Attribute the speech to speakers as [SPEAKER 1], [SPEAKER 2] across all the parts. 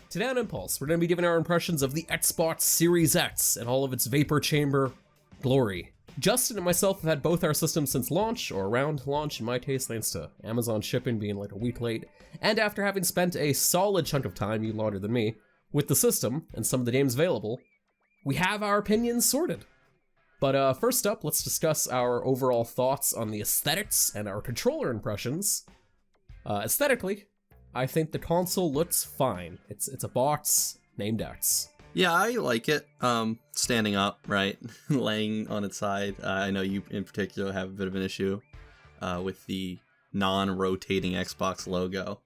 [SPEAKER 1] Today on Impulse, we're going to be giving our impressions of the Xbox Series X and all of its vapor chamber glory. Justin and myself have had both our systems since launch, or around launch in my taste, thanks to Amazon shipping being like a week late, and after having spent a solid chunk of time, you longer than me, with the system and some of the games available, we have our opinions sorted. But first up, let's discuss our overall thoughts on the aesthetics and our controller impressions. Aesthetically, I think the console looks fine. It's a box named X.
[SPEAKER 2] Yeah, I like it. Standing up, right? Laying on its side. I know you in particular have a bit of an issue with the non-rotating Xbox logo.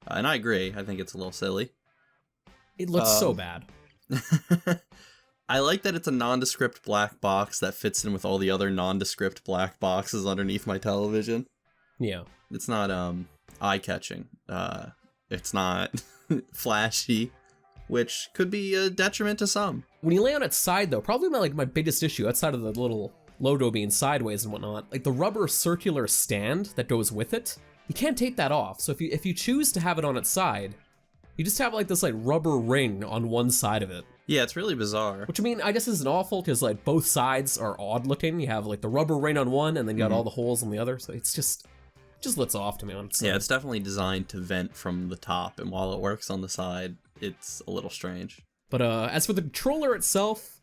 [SPEAKER 2] And I agree. I think it's a little silly.
[SPEAKER 1] It looks so bad.
[SPEAKER 2] I like that it's a nondescript black box that fits in with all the other nondescript black boxes underneath my television.
[SPEAKER 1] Yeah.
[SPEAKER 2] It's not eye-catching. It's not flashy, which could be a detriment to some.
[SPEAKER 1] When you lay on its side, though, probably my biggest issue, outside of the little logo being sideways and whatnot, like the rubber circular stand that goes with it, you can't take that off. So if you choose to have it on its side, you just have like this like rubber ring on one side of it.
[SPEAKER 2] Yeah, it's really bizarre.
[SPEAKER 1] Which I mean, I guess isn't awful because like both sides are odd looking. You have like the rubber ring on one and then you got all the holes on the other. So it's just looks off to me on its side.
[SPEAKER 2] Yeah, it's definitely designed to vent from the top, and while it works on the side, it's a little strange.
[SPEAKER 1] But as for the controller itself,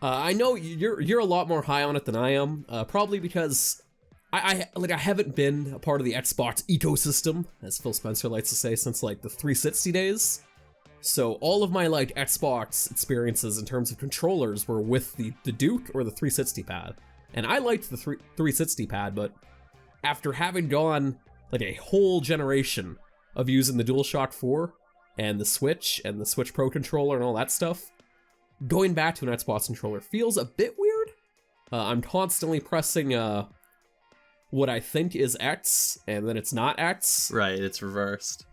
[SPEAKER 1] I know you're a lot more high on it than I am. Probably because I haven't been a part of the Xbox ecosystem, as Phil Spencer likes to say, since like the 360 days. So all of my like Xbox experiences in terms of controllers were with the Duke or the 360 pad. And I liked the 360 pad, but after having gone like a whole generation of using the DualShock 4 and the Switch Pro controller and all that stuff, going back to an Xbox controller feels a bit weird. I'm constantly pressing what I think is X, and then it's not X.
[SPEAKER 2] Right, it's reversed.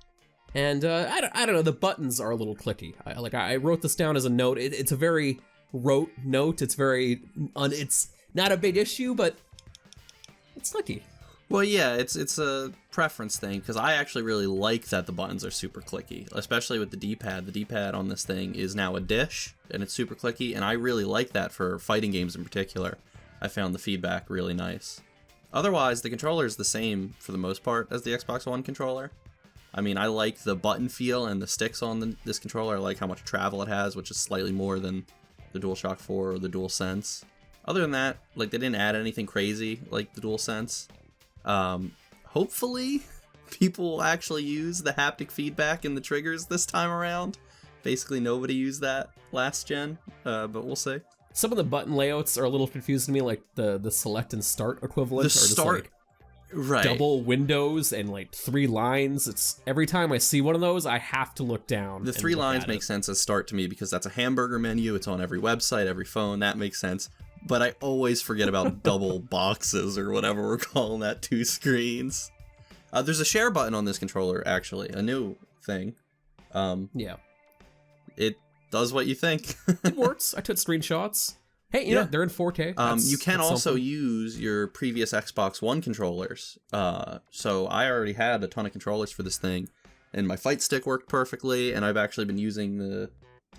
[SPEAKER 1] And I don't know, the buttons are a little clicky. I wrote this down as a note. It's a very rote note. It's it's not a big issue, but it's clicky.
[SPEAKER 2] Well, yeah, it's a preference thing, because I actually really like that the buttons are super clicky, especially with the D-pad. The D-pad on this thing is now a dish, and it's super clicky, and I really like that for fighting games in particular. I found the feedback really nice. Otherwise, the controller is the same for the most part as the Xbox One controller. I mean, I like the button feel and the sticks on this controller. I like how much travel it has, which is slightly more than the DualShock 4 or the DualSense. Other than that, like, they didn't add anything crazy like the DualSense. Hopefully people will actually use the haptic feedback in the triggers this time around. Basically nobody used that last gen, but we'll see.
[SPEAKER 1] Some of the button layouts are a little confusing to me, like the select and start equivalent.
[SPEAKER 2] The start, right.
[SPEAKER 1] Double windows and like 3 lines. It's every time I see one of those, I have to look down.
[SPEAKER 2] The 3 lines make sense as start to me because that's a hamburger menu. It's on every website, every phone. That makes sense. But I always forget about double boxes or whatever we're calling that, 2 screens. There's a share button on this controller, actually, a new thing.
[SPEAKER 1] Yeah.
[SPEAKER 2] It does what you think.
[SPEAKER 1] It works. I took screenshots. Hey, you know, they're in 4K.
[SPEAKER 2] You can also use your previous Xbox One controllers. So I already had a ton of controllers for this thing, and my fight stick worked perfectly, and I've actually been using the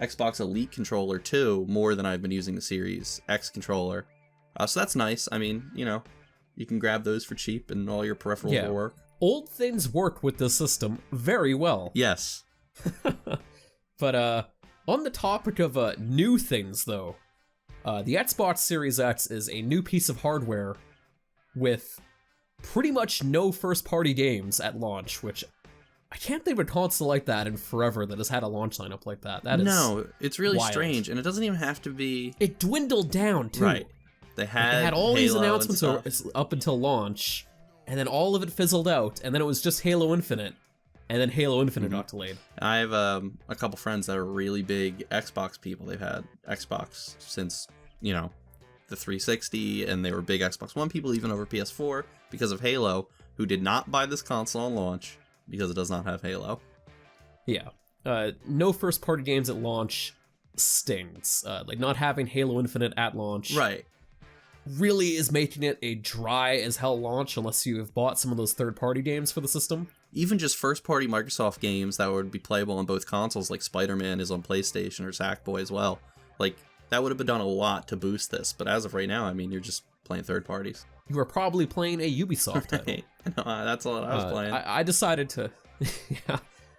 [SPEAKER 2] Xbox Elite controller too, more than I've been using the Series X controller. So that's nice. I mean, you know, you can grab those for cheap and all your peripherals will work.
[SPEAKER 1] Old things work with this system very well.
[SPEAKER 2] Yes.
[SPEAKER 1] But on the topic of new things though, the Xbox Series X is a new piece of hardware with pretty much no first-party games at launch, which I can't think of a console like that in forever that has had a launch lineup like that. That is
[SPEAKER 2] no, it's really
[SPEAKER 1] wild.
[SPEAKER 2] Strange, and it doesn't even have to be.
[SPEAKER 1] It dwindled down too.
[SPEAKER 2] Right. They had
[SPEAKER 1] all
[SPEAKER 2] Halo
[SPEAKER 1] these announcements up until launch, and then all of it fizzled out, and then it was just Halo Infinite, and then Halo Infinite got delayed.
[SPEAKER 2] I have a couple friends that are really big Xbox people. They've had Xbox since, you know, the 360, and they were big Xbox One people, even over PS4, because of Halo, who did not buy this console on launch because it does not have Halo.
[SPEAKER 1] Yeah. No first-party games at launch stings. Like, not having Halo Infinite at launch
[SPEAKER 2] right.
[SPEAKER 1] really is making it a dry as hell launch unless you have bought some of those third-party games for the system.
[SPEAKER 2] even just first-party Microsoft games that would be playable on both consoles, like Spider-Man is on PlayStation or Sackboy as well. Like, that would have done a lot to boost this, but as of right now, I mean, you're just playing third parties.
[SPEAKER 1] You were probably playing a Ubisoft title.
[SPEAKER 2] No, that's all I was playing.
[SPEAKER 1] I decided to, yeah,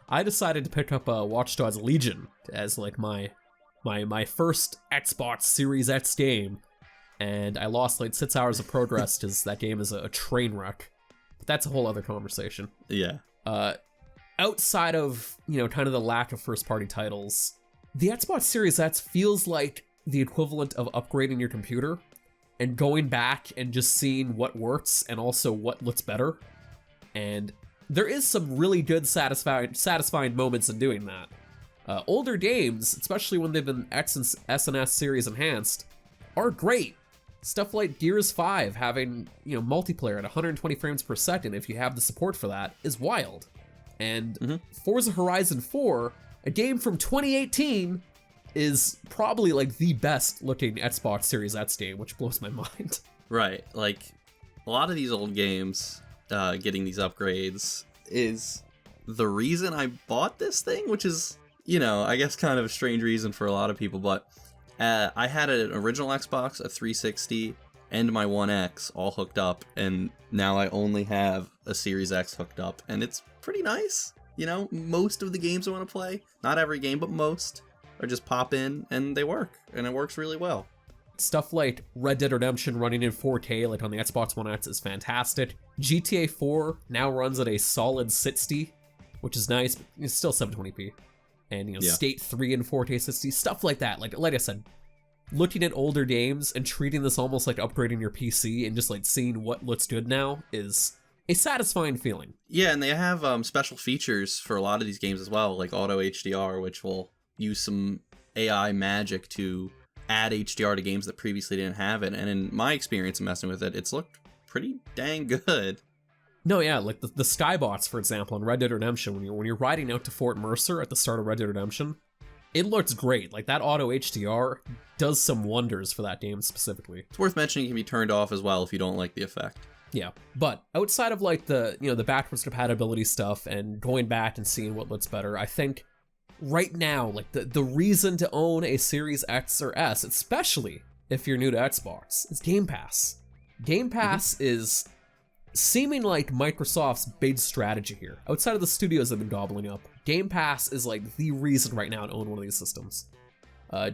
[SPEAKER 1] I decided to pick up Watch Dogs Legion as like my first Xbox Series X game, and I lost like 6 hours of progress because that game is a train wreck. But that's a whole other conversation.
[SPEAKER 2] Yeah.
[SPEAKER 1] Outside of, you know, kind of the lack of first-party titles, the Xbox Series X feels like the equivalent of upgrading your computer and going back and just seeing what works and also what looks better. And there is some really good satisfying moments in doing that. Older games, especially when they've been X and S and S series enhanced, are great. Stuff like Gears 5 having, you know, multiplayer at 120 frames per second, if you have the support for that, is wild. And Forza Horizon 4, a game from 2018, is probably like the best looking Xbox Series X game, which blows my mind.
[SPEAKER 2] Right, like a lot of these old games getting these upgrades is the reason I bought this thing, which is, you know, I guess kind of a strange reason for a lot of people, but I had an original Xbox, a 360, and my One X all hooked up, and now I only have a Series X hooked up, and it's pretty nice. You know, most of the games I want to play, not every game, but most, are just pop in and they work, and it works really well.
[SPEAKER 1] Stuff like Red Dead Redemption running in 4K, like on the Xbox One X, is fantastic. GTA 4 now runs at a solid 60, which is nice, but it's still 720p. And, you know, Skate 3 in 4K 60, stuff like that. Like I said, looking at older games and treating this almost like upgrading your PC and just like seeing what looks good now is a satisfying feeling.
[SPEAKER 2] Yeah, and they have special features for a lot of these games as well, like Auto HDR, which will use some AI magic to add HDR to games that previously didn't have it. And in my experience messing with it, it's looked pretty dang good.
[SPEAKER 1] No, yeah, like the skybots, for example, in Red Dead Redemption, when you're riding out to Fort Mercer at the start of Red Dead Redemption, it looks great. Like, that auto HDR does some wonders for that game specifically.
[SPEAKER 2] It's worth mentioning it can be turned off as well if you don't like the effect.
[SPEAKER 1] Yeah, but outside of like the, you know, the backwards compatibility stuff and going back and seeing what looks better, I think right now, like the reason to own a Series X or S, especially if you're new to Xbox, is Game Pass. Game Pass is seeming like Microsoft's big strategy here. Outside of the studios that have been gobbling up, Game Pass is like the reason right now to own one of these systems.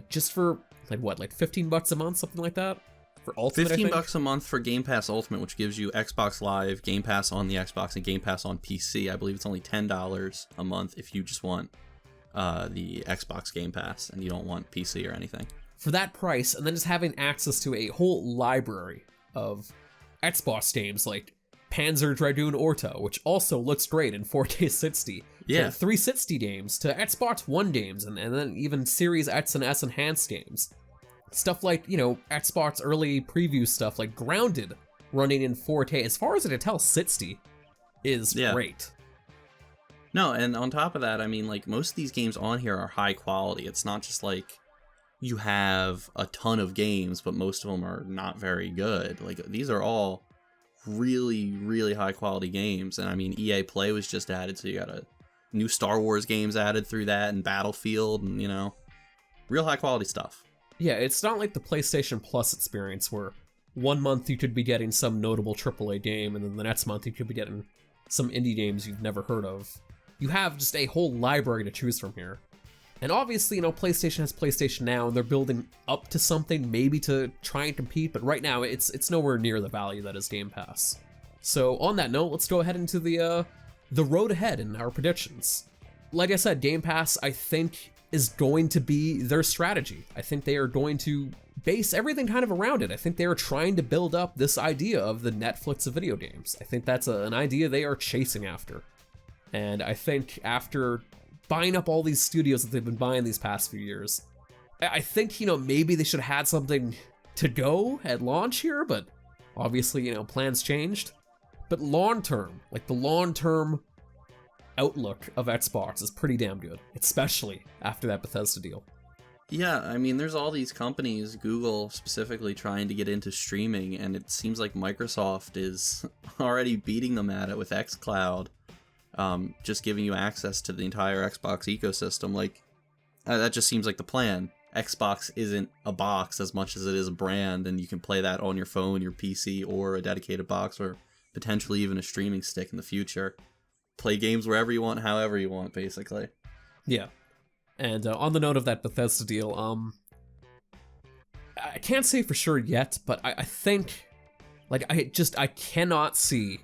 [SPEAKER 1] Just for like what, like $15 a month, something like that? For Ultimate,
[SPEAKER 2] $15 a month for Game Pass Ultimate, which gives you Xbox Live, Game Pass on the Xbox, and Game Pass on PC. I believe it's only $10 a month if you just want the Xbox Game Pass and you don't want PC or anything.
[SPEAKER 1] For that price, and then just having access to a whole library of Xbox games like Panzer Dragoon Orta, which also looks great in 4K 60.
[SPEAKER 2] Yeah.
[SPEAKER 1] To 360 games, to Xbox One games, and then even Series X and S enhanced games. Stuff like, you know, Xbox early preview stuff like Grounded running in 4K, as far as I can tell, 60 is great.
[SPEAKER 2] No, and on top of that, I mean, like, most of these games on here are high quality. It's not just like you have a ton of games, but most of them are not very good. Like, these are all really, really high quality games. And I mean, EA Play was just added, so you got a new Star Wars games added through that, and Battlefield, and, you know, real high quality stuff.
[SPEAKER 1] Yeah, it's not like the PlayStation Plus experience where one month you could be getting some notable AAA game, and then the next month you could be getting some indie games you've never heard of. You have just a whole library to choose from here. And obviously, you know, PlayStation has PlayStation Now, and they're building up to something, maybe to try and compete, but right now it's nowhere near the value that is Game Pass. So on that note, let's go ahead into the road ahead and our predictions. Like I said, Game Pass, I think, is going to be their strategy. I think they are going to base everything kind of around it. I think they are trying to build up this idea of the Netflix of video games. I think that's an idea they are chasing after. And I think after buying up all these studios that they've been buying these past few years, I think, you know, maybe they should have had something to go at launch here, but obviously, you know, plans changed. But long term, like the long-term outlook of Xbox is pretty damn good, especially after that Bethesda deal.
[SPEAKER 2] Yeah, I mean, there's all these companies, Google specifically, trying to get into streaming, and it seems like Microsoft is already beating them at it with xCloud. just giving you access to the entire Xbox ecosystem. Like, that just seems like the plan. Xbox isn't a box as much as it is a brand, and you can play that on your phone, your PC, or a dedicated box, or potentially even a streaming stick in the future. Play games wherever you want, however you want, basically.
[SPEAKER 1] Yeah. And on the note of that Bethesda deal, I can't say for sure yet, but I think, like, I cannot see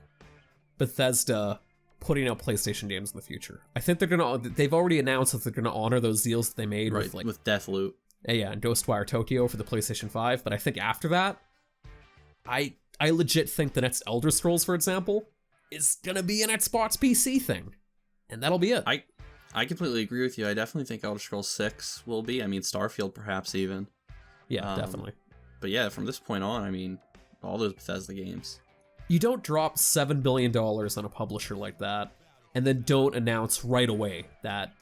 [SPEAKER 1] Bethesda putting out PlayStation games in the future. I think they've already announced that they're gonna honor those deals that they made with
[SPEAKER 2] Deathloop.
[SPEAKER 1] Yeah, and Ghostwire Tokyo for the PlayStation 5, but I think after that, I legit think the next Elder Scrolls, for example, is gonna be an Xbox PC thing. And that'll be it.
[SPEAKER 2] I completely agree with you. I definitely think Elder Scrolls 6 will be. I mean, Starfield perhaps even.
[SPEAKER 1] Yeah, definitely.
[SPEAKER 2] But yeah, from this point on, I mean, all those Bethesda games.
[SPEAKER 1] You don't drop $7 billion on a publisher like that and then don't announce right away that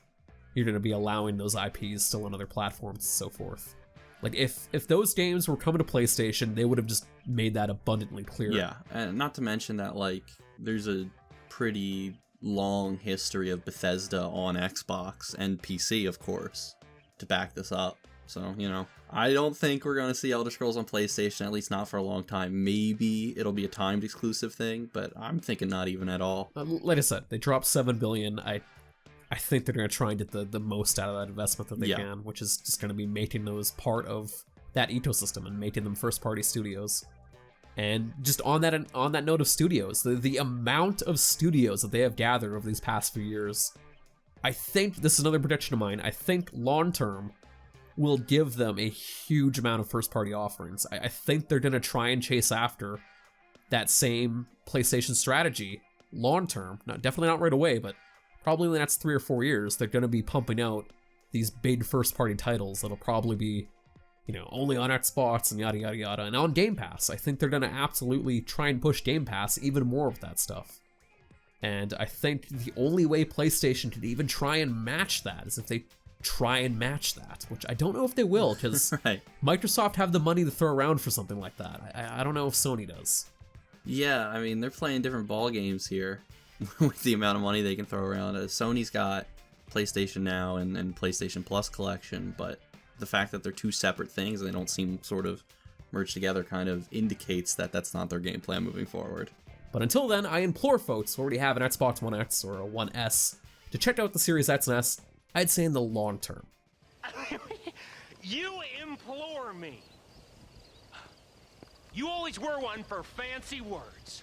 [SPEAKER 1] you're going to be allowing those IPs still on other platforms and so forth. Like, if those games were coming to PlayStation, they would have just made that abundantly clear.
[SPEAKER 2] Yeah, and not to mention that, like, there's a pretty long history of Bethesda on Xbox and PC, of course, to back this up. So, you know, I don't think we're going to see Elder Scrolls on PlayStation, at least not for a long time. Maybe it'll be a timed exclusive thing, but I'm thinking not even at all.
[SPEAKER 1] Like I said, they dropped $7 billion. I think they're going to try and get the most out of that investment that they can, which is just going to be making those part of that ecosystem and making them first-party studios. And just on that note of studios, the amount of studios that they have gathered over these past few years, I think, this is another prediction of mine, I think long-term will give them a huge amount of first-party offerings. I think they're going to try and chase after that same PlayStation strategy long-term. Definitely not right away, but probably in the next 3 or 4 years, they're going to be pumping out these big first-party titles that'll probably be, you know, only on Xbox and yada yada yada, and on Game Pass. I think they're going to absolutely try and push Game Pass even more with that stuff. And I think the only way PlayStation could even try and match that is if they try and match that, which I don't know if they will, because
[SPEAKER 2] right.
[SPEAKER 1] Microsoft have the money to throw around for something like that. I don't know if Sony does.
[SPEAKER 2] Yeah, I mean, they're playing different ball games here with the amount of money they can throw around. Sony's got PlayStation Now and PlayStation Plus collection, but the fact that they're two separate things and they don't seem sort of merged together kind of indicates that that's not their game plan moving forward.
[SPEAKER 1] But until then, I implore folks who already have an Xbox One X or a One S to check out the Series X and S, I'd say in the long term.
[SPEAKER 3] You implore me. You always were one for fancy words.